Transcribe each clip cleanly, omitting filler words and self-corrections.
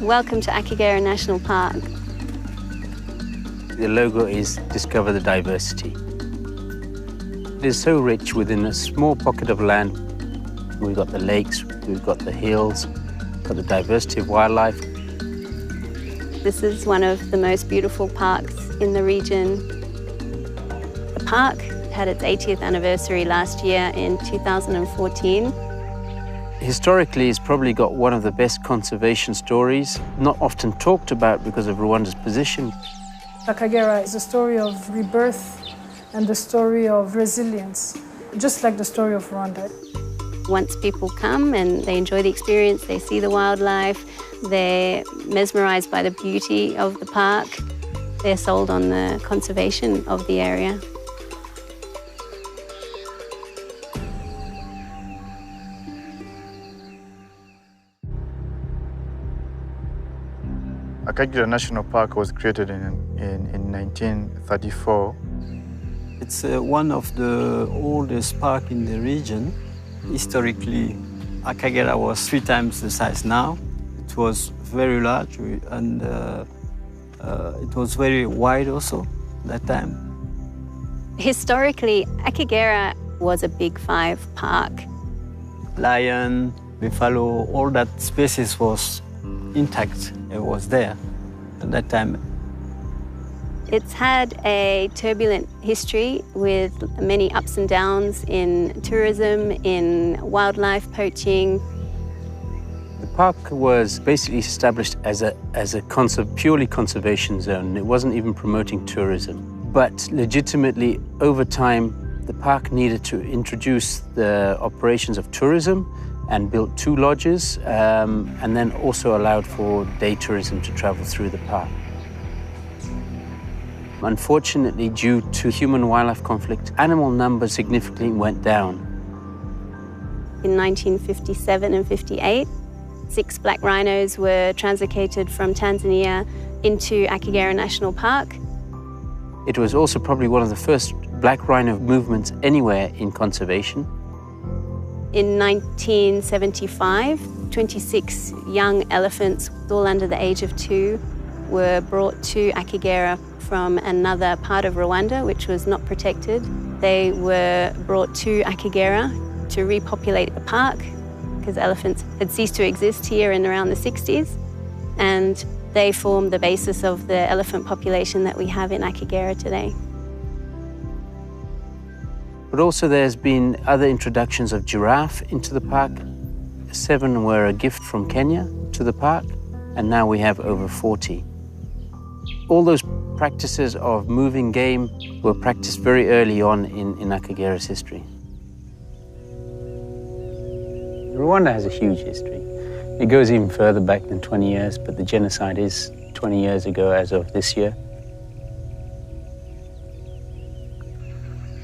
Welcome to Akagera National Park. The logo is Discover the Diversity. It is so rich within a small pocket of land. We've got the lakes, we've got the hills, got the diversity of wildlife. This is one of the most beautiful parks in the region. The park had its 80th anniversary last year in 2014. Historically, it's probably got one of the best conservation stories, not often talked about because of Rwanda's position. Akagera is a story of rebirth and the story of resilience, just like the story of Rwanda. Once people come and they enjoy the experience, they see the wildlife, they're mesmerised by the beauty of the park, they're sold on the conservation of the area. Akagera National Park was created in 1934. It's one of the oldest parks in the region. Historically, Akagera was 3 times the size now. It was very large and it was very wide also at that time. Historically, Akagera was a Big 5 park. Lion, buffalo, all that species was intact. It was there at that time. It's had a turbulent history with many ups and downs in tourism, in wildlife poaching. The park was basically established as a purely conservation zone. It wasn't even promoting tourism. But legitimately, over time, the park needed to introduce the operations of tourism and built 2 lodges, and then also allowed for day tourism to travel through the park. Unfortunately, due to human-wildlife conflict, animal numbers significantly went down. In 1957 and 58, 6 black rhinos were translocated from Tanzania into Akagera National Park. It was also probably one of the first black rhino movements anywhere in conservation. In 1975, 26 young elephants, all under the age of 2, were brought to Akagera from another part of Rwanda, which was not protected. They were brought to Akagera to repopulate the park, because elephants had ceased to exist here in around the 60s, and they formed the basis of the elephant population that we have in Akagera today. But also there's been other introductions of giraffe into the park. 7 were a gift from Kenya to the park, and now we have over 40. All those practices of moving game were practiced very early on in Akagera's history. Rwanda has a huge history. It goes even further back than 20 years, but the genocide is 20 years ago as of this year.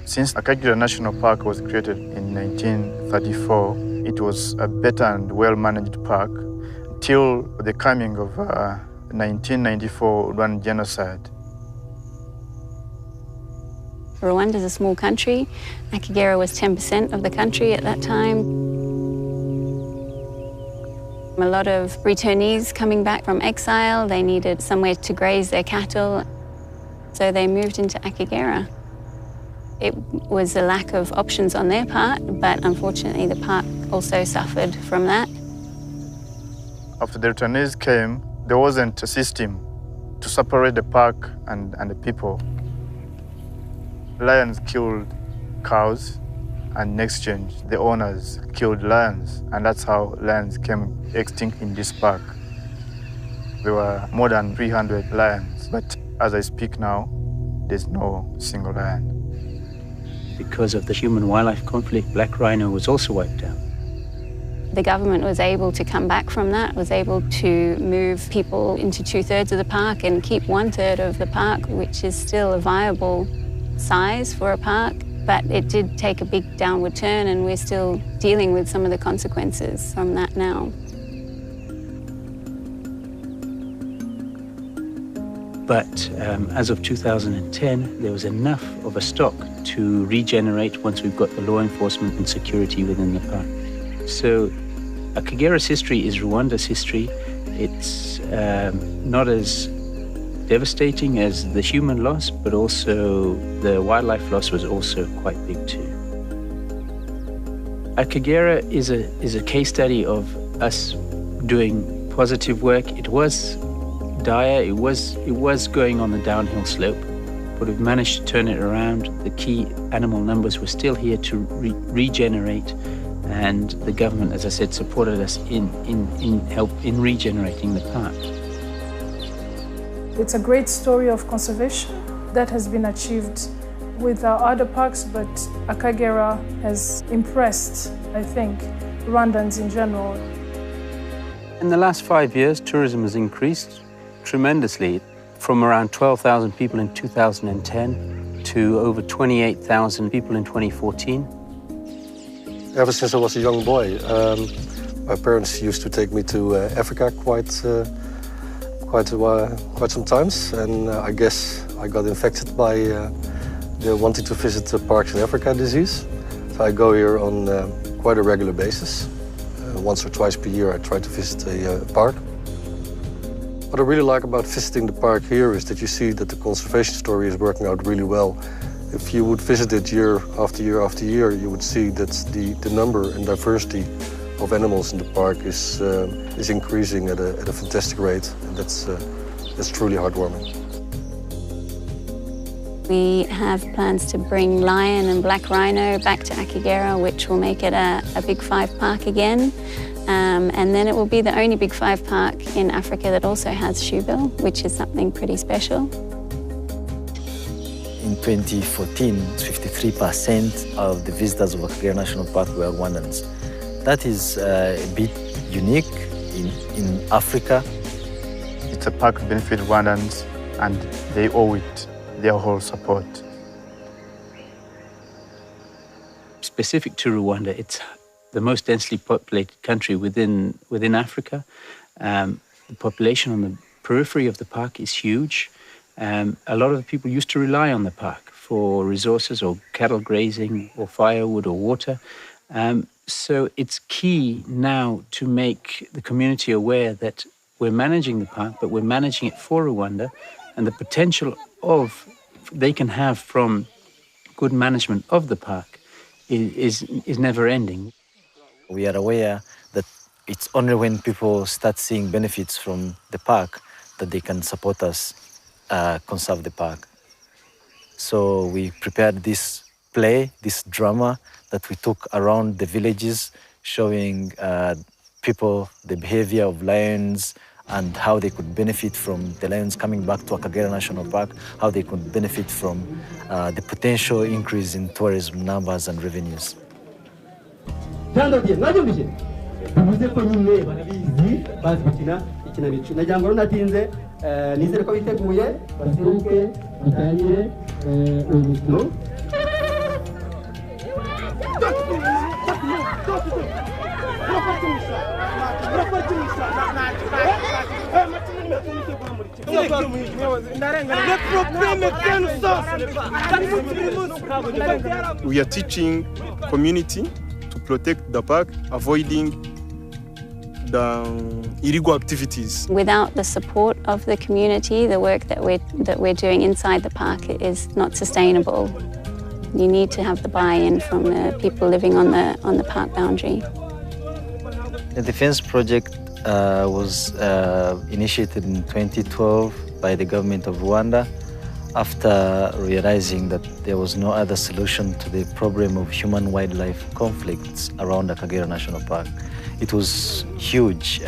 Since Akagera National Park was created in 1934, it was a better and well-managed park until the coming of 1994 Rwandan genocide. Rwanda is a small country. Akagera was 10% of the country at that time. A lot of returnees coming back from exile, they needed somewhere to graze their cattle, so they moved into Akagera. It was a lack of options on their part, but unfortunately the park also suffered from that. After the returnees came, there wasn't a system to separate the park and the people. Lions killed cows, and in exchange, the owners killed lions, and that's how lions came extinct in this park. There were more than 300 lions, but as I speak now, there's no single lion. Because of the human-wildlife conflict, black rhino was also wiped out. The government was able to come back from that, was able to move people into 2/3 of the park and keep 1/3 of the park, which is still a viable size for a park. But it did take a big downward turn, and we're still dealing with some of the consequences from that now. But as of 2010, there was enough of a stock to regenerate once we've got the law enforcement and security within the park. So Akagera's history is Rwanda's history, It's not as devastating as the human loss, but also the wildlife loss was also quite big too. Akagera is a case study of us doing positive work. It was dire, it was going on the downhill slope, but we've managed to turn it around. The key animal numbers were still here to regenerate, and the government, as I said, supported us in regenerating the park. It's a great story of conservation that has been achieved with our other parks, but Akagera has impressed, I think, Rwandans in general. In the last 5 years, tourism has increased tremendously, from around 12,000 people in 2010 to over 28,000 people in 2014. Ever since I was a young boy, my parents used to take me to Africa quite some times, and I guess I got infected by the wanting to visit the parks in Africa disease. So I go here on quite a regular basis. Once or twice per year I try to visit a park. What I really like about visiting the park here is that you see that the conservation story is working out really well. If you would visit it year after year after year, you would see that the number and diversity of animals in the park is increasing at a fantastic rate, and that's truly heartwarming. We have plans to bring lion and black rhino back to Akagera, which will make it a Big Five park again. And then it will be the only Big Five park in Africa that also has shoebill, which is something pretty special. In 2014, 53% of the visitors of Akagera National Park were Rwandans. That is a bit unique in Africa. It's a park that benefits Rwandans, and they owe it their whole support. Specific to Rwanda, it's the most densely populated country within Africa. The population on the periphery of the park is huge. A lot of the people used to rely on the park for resources or cattle grazing or firewood or water. So it's key now to make the community aware that we're managing the park, but we're managing it for Rwanda, and the potential they can have from good management of the park is never ending. We are aware that it's only when people start seeing benefits from the park that they can support us conserve the park. So we prepared this play, this drama that we took around the villages, showing people the behavior of lions and how they could benefit from the lions coming back to Akagera National Park, how they could benefit from the potential increase in tourism numbers and revenues. We are teaching community to protect the park, avoiding the illegal activities. Without the support of the community, the work that we're doing inside the park is not sustainable. You need to have the buy-in from the people living on the park boundary. The defense project was initiated in 2012 by the government of Rwanda after realizing that there was no other solution to the problem of human-wildlife conflicts around Akagera National Park. It was huge,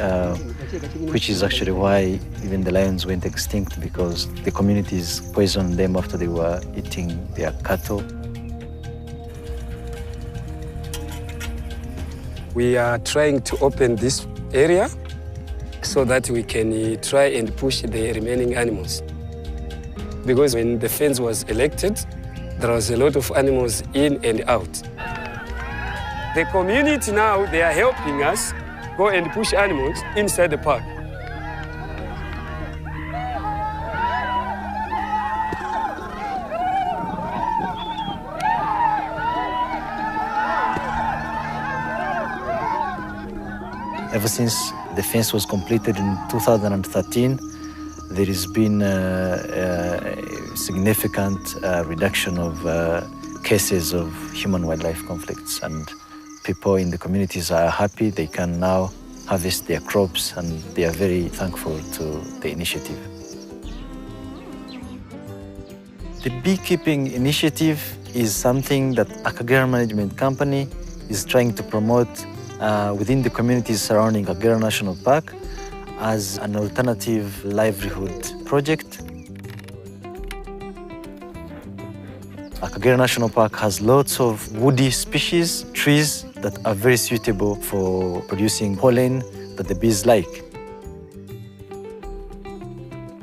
which is actually why even the lions went extinct, because the communities poisoned them after they were eating their cattle. We are trying to open this area so that we can try and push the remaining animals. Because when the fence was elected, there was a lot of animals in and out. The community now, they are helping us go and push animals inside the park. Ever since the fence was completed in 2013, there has been a significant reduction of cases of human-wildlife conflicts, and people in the communities are happy. They can now harvest their crops, and they are very thankful to the initiative. The beekeeping initiative is something that Akagera Management Company is trying to promote within the communities surrounding Akagera National Park as an alternative livelihood project. Akagera National Park has lots of woody species, trees that are very suitable for producing pollen that the bees like.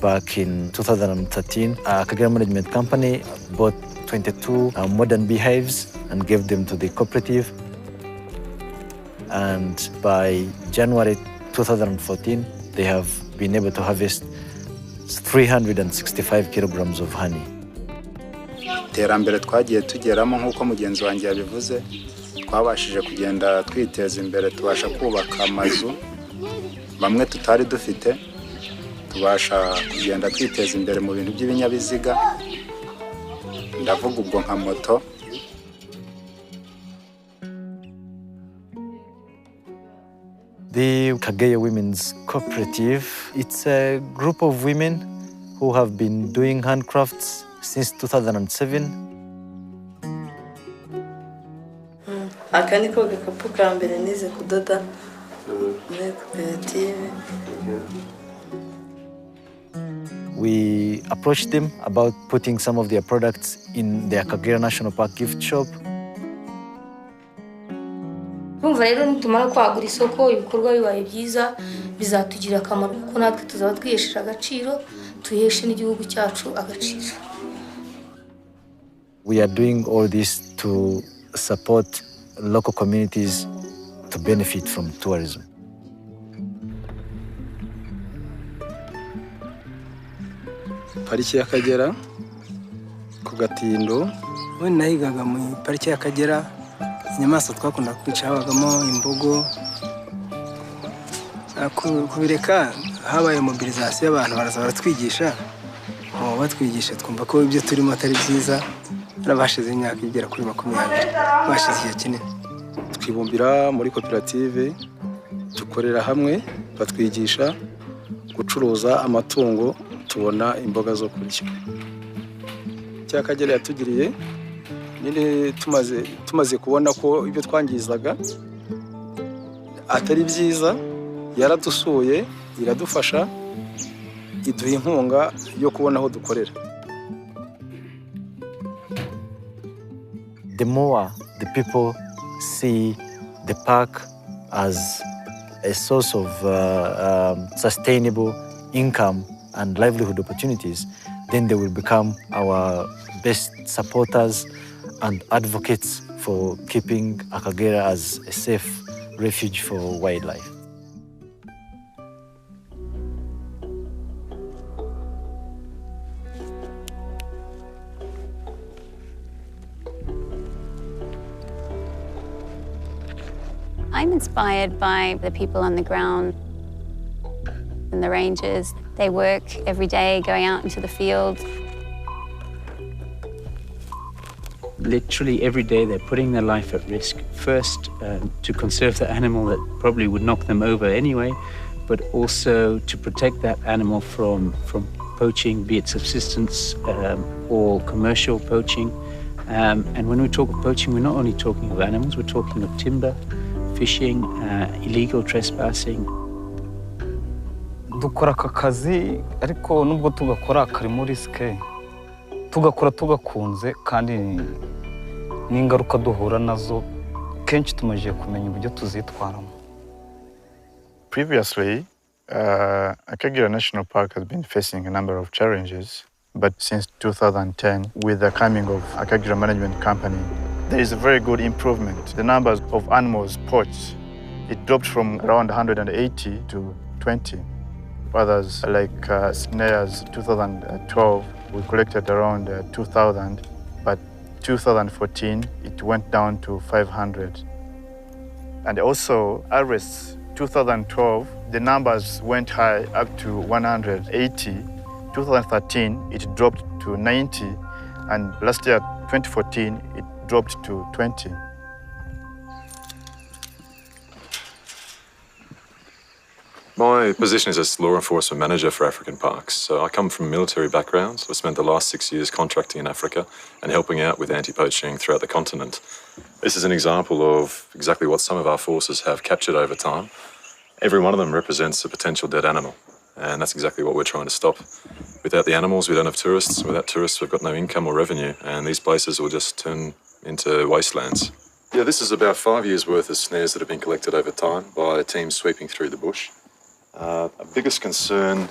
Back in 2013, Akagera Management Company bought 22 modern beehives and gave them to the cooperative. And by January 2014, they have been able to harvest 365 kilograms of honey. Iterambere twagiye tugeramo nk'uko mugenzi wanjye yabivuze, twabashije kugenda twiteza imbere, tubasha kubaka amazu bamwe tutari dufite, tubasha kugenda twiteza imbere mu bintu by'ibinyabiziga, ndavuga ubwo nka moto. The Kagera Women's Cooperative, it's a group of women who have been doing handcrafts since 2007. Aka niko gakapu ka mbere nize kudoda muri koperative. We approached them about putting some of their products in their Kagera National Park gift shop. Urumva rero nitumara kwagura isoko ibikorwa bibaye byiza bizatugirira akamaro kuko natwe tuzaba twihesheje agaciro, tuheshe n'igihugu cyacu agaciro. We are doing all this to support local communities to benefit from tourism. Pariki y'Akagera ku Gatindo, we nahigaga mu pariki y'Akagera, inyamaswa twakunda kwica habagamo imbogo. Kubireka habaye mobilisation y'abantu baraza baratwigisha, batwigisha twumva ko ibyo turimo atari byiza. Narabashize imyaka igera kuri 20, bashize igihe kinini. Twibumbira muri koperative, dukorera hamwe, batwigisha gucuruza amatungo, tubona imboga zo kurya. Cyakagera yatugiriye nyine tumaze kubona ko ibyo twangizaga atari byiza, yaradusuye, iradufasha, iduha inkunga yo kubona aho dukorera. The more the people see the park as a source of sustainable income and livelihood opportunities, then they will become our best supporters and advocates for keeping Akagera as a safe refuge for wildlife. I'm inspired by the people on the ground and the rangers. They work every day going out into the field. Literally every day they're putting their life at risk, first to conserve the animal that probably would knock them over anyway, but also to protect that animal from poaching, be it subsistence or commercial poaching. And when we talk of poaching, we're not only talking of animals, we're talking of timber, fishing, illegal trespassing. Dukora aka kazi ariko nubwo tugakora kari muri risk, tugakora tugakunze kandi n'ingaruka duhura nazo kenshi tumaje kumenya uburyo tuzitwaramo. Previously, Akagera National Park has been facing a number of challenges, but since 2010, with the coming of Akagera Management Company, there is a very good improvement. The numbers of animals poached, it dropped from around 180 to 20. Others, like snares, 2012, we collected around 2,000, but 2014, it went down to 500. And also, arrests 2012, the numbers went high up to 180. 2013, it dropped to 90. And last year, 2014, it dropped to 20. My position is as law enforcement manager for African parks. So I come from a military background. So I spent the last 6 years contracting in Africa and helping out with anti-poaching throughout the continent. This is an example of exactly what some of our forces have captured over time. Every one of them represents a potential dead animal. And that's exactly what we're trying to stop. Without the animals, we don't have tourists. Without tourists, we've got no income or revenue. And these places will just turn into wastelands. Yeah, this is about 5 years' worth of snares that have been collected over time by a team sweeping through the bush. Our biggest concern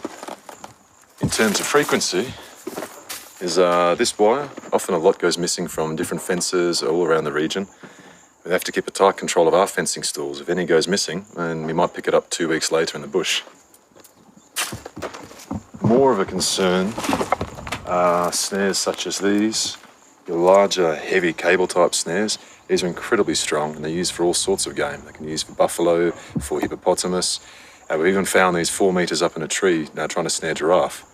in terms of frequency is this wire. Often a lot goes missing from different fences all around the region. We have to keep a tight control of our fencing stalls. If any goes missing, then we might pick it up 2 weeks later in the bush. More of a concern are snares such as these, your larger, heavy cable-type snares. These are incredibly strong and they're used for all sorts of game. They can be used for buffalo, for hippopotamus. We've even found these 4 meters up in a tree now trying to snare giraffe.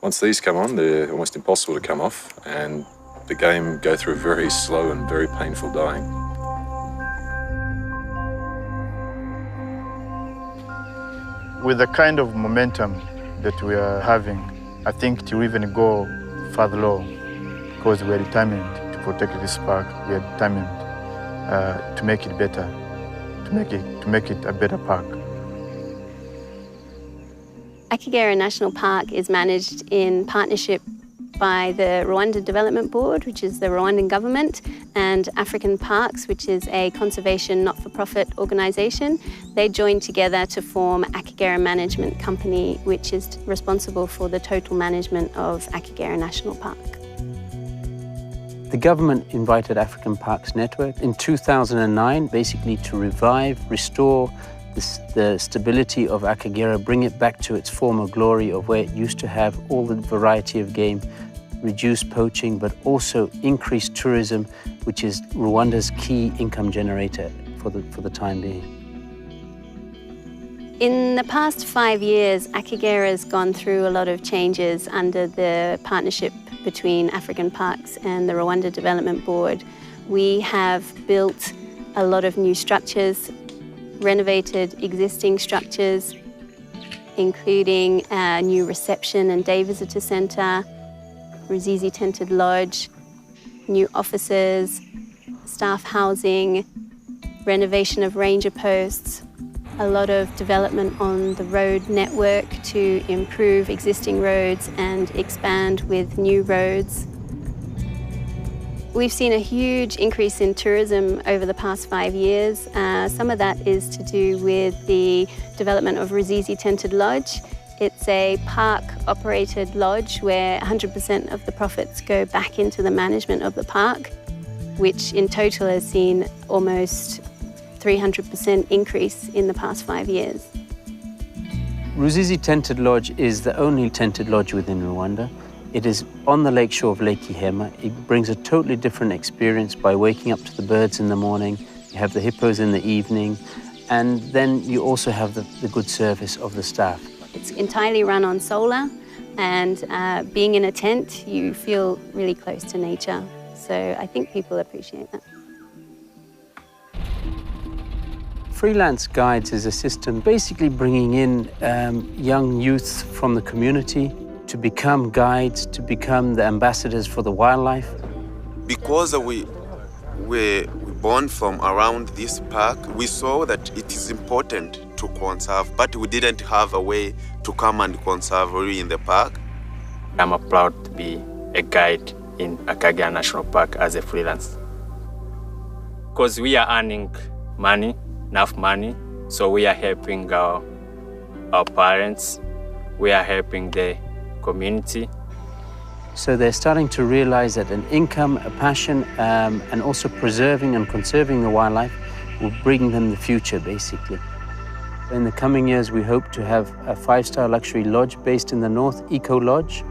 Once these come on, they're almost impossible to come off, and the game go through a very slow and very painful dying. With the kind of momentum that we are having, I think to even go further, because we are determined to protect this park, we are determined to make it better, to make it a better park. Akagera National Park is managed in partnership by the Rwanda Development Board, which is the Rwandan government, and African Parks, which is a conservation not-for-profit organisation. They joined together to form Akagera Management Company, which is responsible for the total management of Akagera National Park. The government invited African Parks Network in 2009 basically to revive, restore the stability of Akagera, bring it back to its former glory of where it used to have all the variety of game, reduce poaching, but also increase tourism, which is Rwanda's key income generator for the time being. In the past 5 years, Akagera has gone through a lot of changes under the partnership between African Parks and the Rwanda Development Board. We have built a lot of new structures, renovated existing structures, including a new reception and day visitor centre, Ruzizi tented lodge, new offices, staff housing, renovation of ranger posts, a lot of development on the road network to improve existing roads and expand with new roads. We've seen a huge increase in tourism over the past 5 years. Some of that is to do with the development of Ruzizi Tented Lodge. It's a park-operated lodge where 100% of the profits go back into the management of the park, which in total has seen almost 300% increase in the past 5 years. Ruzizi Tented Lodge is the only tented lodge within Rwanda. It is on the lakeshore of Lake Ihema. It brings a totally different experience by waking up to the birds in the morning, you have the hippos in the evening, and then you also have the good service of the staff. It's entirely run on solar, and being in a tent, you feel really close to nature. So I think people appreciate that. Freelance Guides is a system basically bringing in young youths from the community to become guides, to become the ambassadors for the wildlife. Because we were born from around this park, we saw that it is important to conserve, but we didn't have a way to come and conserve in the park. I'm proud to be a guide in Akagera National Park as a freelance. Because we are earning money, enough money, so we are helping our parents, we are helping the community. So they're starting to realize that an income, a passion, and also preserving and conserving the wildlife will bring them the future, basically. In the coming years, we hope to have a 5-star luxury lodge based in the north, Eco Lodge.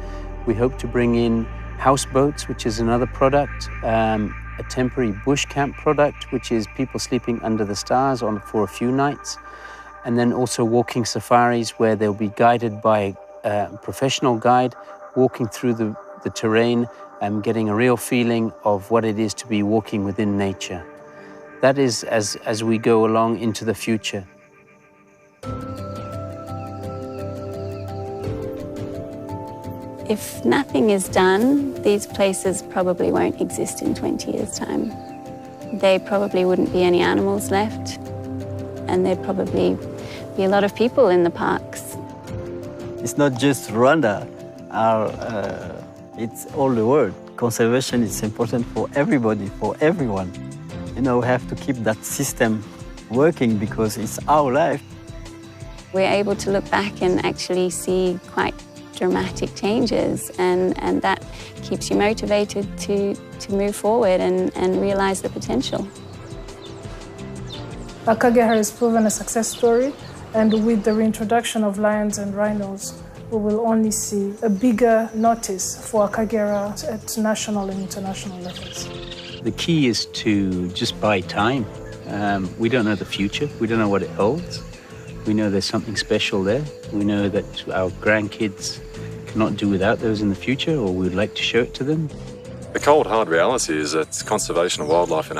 We hope to bring in houseboats, which is another product, a temporary bush camp product, which is people sleeping under the stars for a few nights. And then also walking safaris where they'll be guided by a professional guide, walking through the terrain and getting a real feeling of what it is to be walking within nature. That is as we go along into the future. If nothing is done, these places probably won't exist in 20 years' time. There probably wouldn't be any animals left, and there'd probably be a lot of people in the parks. It's not just Rwanda, it's all the world. Conservation is important for everybody, for everyone. You know, we have to keep that system working because it's our life. We're able to look back and actually see quite dramatic changes, and that keeps you motivated to move forward and realize the potential. Akagera has proven a success story, and with the reintroduction of lions and rhinos, we will only see a bigger notice for Akagera at national and international levels. The key is to just buy time. We don't know the future. We don't know what it holds. We know there's something special there. We know that our grandkids cannot do without those in the future, or we'd like to show it to them. The cold, hard reality is that conservation of wildlife in